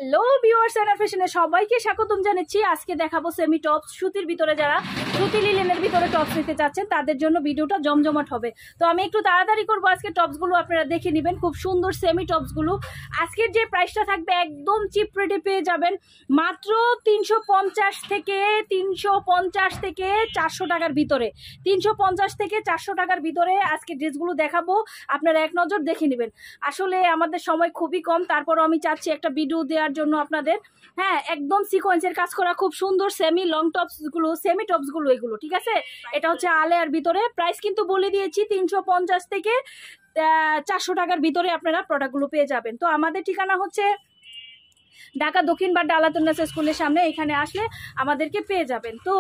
Hello viewers, এনার ফ্যাশনে সবাইকে স্বাগতম জানাচ্ছি। আজকে দেখাবো সেমি টপস সুতির ভিতরে, যারা সুতি লিলেনের ভিতরে টপস নিতে চাচ্ছেন তাদের জন্য ভিডিওটা জমজমাট হবে। তো আমি একটু তাড়াতাড়ি করবো, আজকে টপসগুলো আপনারা দেখে নেবেন। খুব সুন্দর সেমি টপসগুলো আজকের যে প্রাইসটা থাকবে একদম চিপ রেটে পেয়ে যাবেন, মাত্র 350 থেকে 400 টাকার ভিতরে। 350 থেকে 400 টাকার ভিতরে আজকে ড্রেসগুলো দেখাবো, আপনারা এক নজর দেখে নেবেন। আসলে আমাদের সময় খুবই কম, তারপরও আমি চাচ্ছি একটা ভিডিও দেওয়ার জন্য আপনাদের। হ্যাঁ, একদম সিকোয়েন্সের কাজ করা খুব সুন্দর সেমি লং টপসগুলো, সেমি টপসগুলো এগুলো, ঠিক আছে। এটা হচ্ছে আলেয়ার ভিতরে, প্রাইস কিন্তু বলে দিয়েছি 350 থেকে 400 টাকার ভিতরে আপনারা প্রোডাক্টগুলো পেয়ে যাবেন। তো আমাদের ঠিকানা হচ্ছে ঢাকা দক্ষিণ বাড্ডা আলাতুন্নাসা স্কুলের সামনে, এখানে আসলে আমাদেরকে পেয়ে যাবেন। তো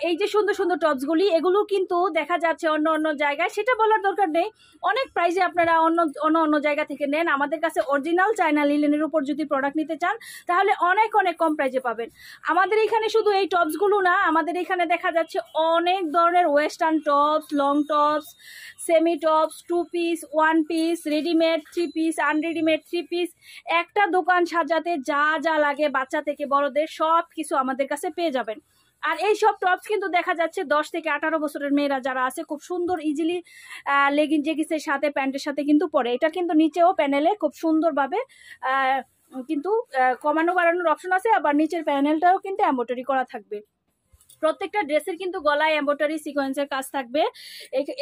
এই যে সুন্দর সুন্দর টপসগুলি, এগুলো কিন্তু দেখা যাচ্ছে অন্য অন্য জায়গায়, সেটা বলার দরকার নেই। অনেক প্রাইসে আপনারা অন্য জায়গা থেকে নেন, আমাদের কাছে অরিজিনাল চায়না লিলেনের উপর যদি প্রোডাক্ট নিতে চান তাহলে অনেক অনেক কম প্রাইসে পাবেন। আমাদের এখানে শুধু এই টপসগুলো না, আমাদের এখানে দেখা যাচ্ছে অনেক ধরনের western tops, long tops, semi tops, 2 piece, 1 piece, readymade 3 piece, unreadymade 3 piece. একটা দোকান সাজাতে যা যা লাগে বাচ্চা থেকে বড়দের সব কিছু আমাদের কাছে পেয়ে যাবেন। আর এই সব টপস কিন্তু দেখা যাচ্ছে 10 থেকে 18 বছরের মেয়েরা যারা আছে খুব সুন্দর ইজিলি জেগিসের সাথে প্যান্টের সাথে কিন্তু পরে। এটা কিন্তু নিচেও প্যানেলে খুব সুন্দরভাবে কিন্তু কমানো বাড়ানোর অপশন আছে, আবার নিচের প্যানেলটাও কিন্তু এমব্রয়ডারি করা থাকবে। প্রত্যেকটা ড্রেসের কিন্তু গলায় এমব্রয়ডারি সিকোয়েন্সের কাজ থাকবে।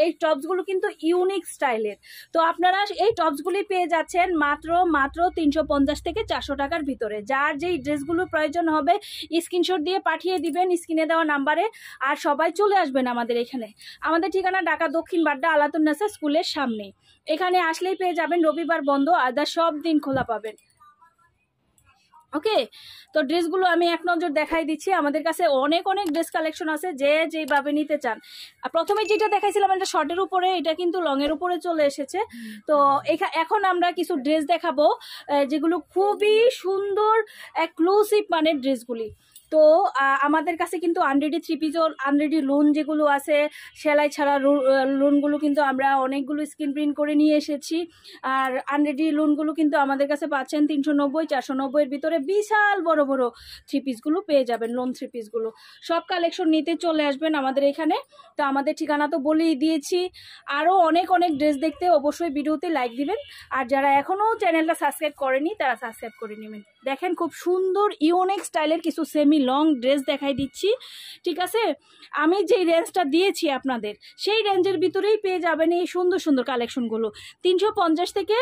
এই টপসগুলো কিন্তু ইউনিক স্টাইলের। তো আপনারা এই টপসগুলি পেয়ে যাচ্ছেন মাত্র 350 থেকে 400 টাকার ভিতরে। যার যেই ড্রেসগুলো প্রয়োজন হবে স্ক্রিনশট দিয়ে পাঠিয়ে দিবেন স্ক্রিনে দেওয়া নাম্বারে, আর সবাই চলে আসবেন আমাদের এখানে। আমাদের ঠিকানা ঢাকা দক্ষিণ বাড্ডা আলাতুন্নাসা স্কুলের সামনে, এখানে আসলেই পেয়ে যাবেন। রবিবার বন্ধ, আদার সব দিন খোলা পাবেন। ওকে, তো ড্রেসগুলো আমি এক নজর দেখাই দিচ্ছি। আমাদের কাছে অনেক অনেক ড্রেস কালেকশন আছে, যে যেভাবে নিতে চান। প্রথমে যেটা দেখাইছিলাম এটা শর্টের উপরে, এটা কিন্তু লং এর উপরে চলে এসেছে। তো এখন আমরা কিছু ড্রেস দেখাবো যেগুলো খুবই সুন্দর এক্সক্লুসিভ মানের ড্রেসগুলি। তো আমাদের কাছে কিন্তু আনরেডি 3 পিস, আনরেডি লোন যেগুলো আছে, সেলাই ছাড়া লোনগুলো কিন্তু আমরা অনেকগুলো স্ক্রিন প্রিন্ট করে নিয়ে এসেছি। আর আনরেডি লোনগুলো কিন্তু আমাদের কাছে পাচ্ছেন 390, 490 এর ভিতরে। বিশাল বড় বড় 3 পিসগুলো পেয়ে যাবেন, লোন 3 পিসগুলো। সব কালেকশন নিতে চলে আসবেন আমাদের এখানে। তো আমাদের ঠিকানা তো বলেই দিয়েছি। আরও অনেক অনেক ড্রেস দেখতে অবশ্যই ভিডিওতে লাইক দিবেন, আর যারা এখনও চ্যানেলটা সাবস্ক্রাইব করেনি তারা সাবস্ক্রাইব করে নেবেন। দেখেন খুব সুন্দর ইউনিক স্টাইলের কিছু সেমি লং ড্রেস দেখাই দিচ্ছি, ঠিক আছে। আমি যেই রেঞ্জটা দিয়েছি আপনাদের, সেই রেঞ্জের ভিতরেই পেয়ে যাবেন এই সুন্দর সুন্দর কালেকশনগুলো। 350 থেকে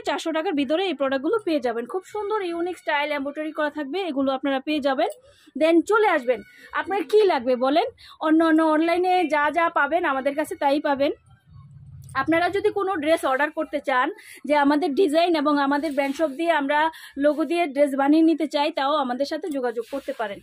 400 টাকার ভিতরে এই প্রোডাক্টগুলো পেয়ে যাবেন। খুব সুন্দর ইউনিক স্টাইল এমব্রয়ডারি করা থাকবে, এগুলো আপনারা পেয়ে যাবেন। দেন চলে আসবেন, আপনার কি লাগবে বলেন। অন্য অনলাইনে যা যা পাবেন আমাদের কাছে তাই পাবেন। আপনারা যদি কোনো ড্রেস অর্ডার করতে চান যে আমাদের ডিজাইন এবং আমাদের ব্র্যান্ড শপ দিয়ে আমরা লোগো দিয়ে ড্রেস বানিয়ে নিতে চাই, তাও আমাদের সাথে যোগাযোগ করতে পারেন।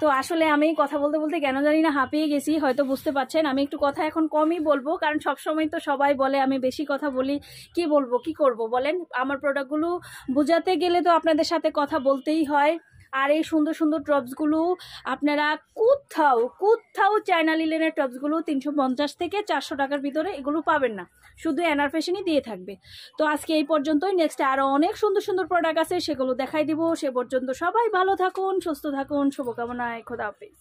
তো আসলে আমি কথা বলতে বলতে কেন জানি না হাঁপিয়ে গেছি, হয়তো বুঝতে পারছেন। আমি একটু কথা এখন কমই বলবো, কারণ সবসময় তো সবাই বলে আমি বেশি কথা বলি। কি বলবো, কি করব বলেন। আমার প্রোডাক্টগুলো বোঝাতে গেলে তো আপনাদের সাথে কথা বলতেই হয়। আর এই সুন্দর সুন্দর টপসগুলো আপনারা কোথাও চায়না লিলেনের টপসগুলো 350 থেকে 400 টাকার ভিতরে এগুলো পাবেন না, শুধু এনার ফ্যাশনই দিয়ে থাকবে। তো আজকে এই পর্যন্তই, নেক্সট আরও অনেক সুন্দর সুন্দর প্রোডাক্ট আছে, সেগুলো দেখাই দিব। সে পর্যন্ত সবাই ভালো থাকুন, সুস্থ থাকুন, শুভকামনায়, খোদা হাফেজ।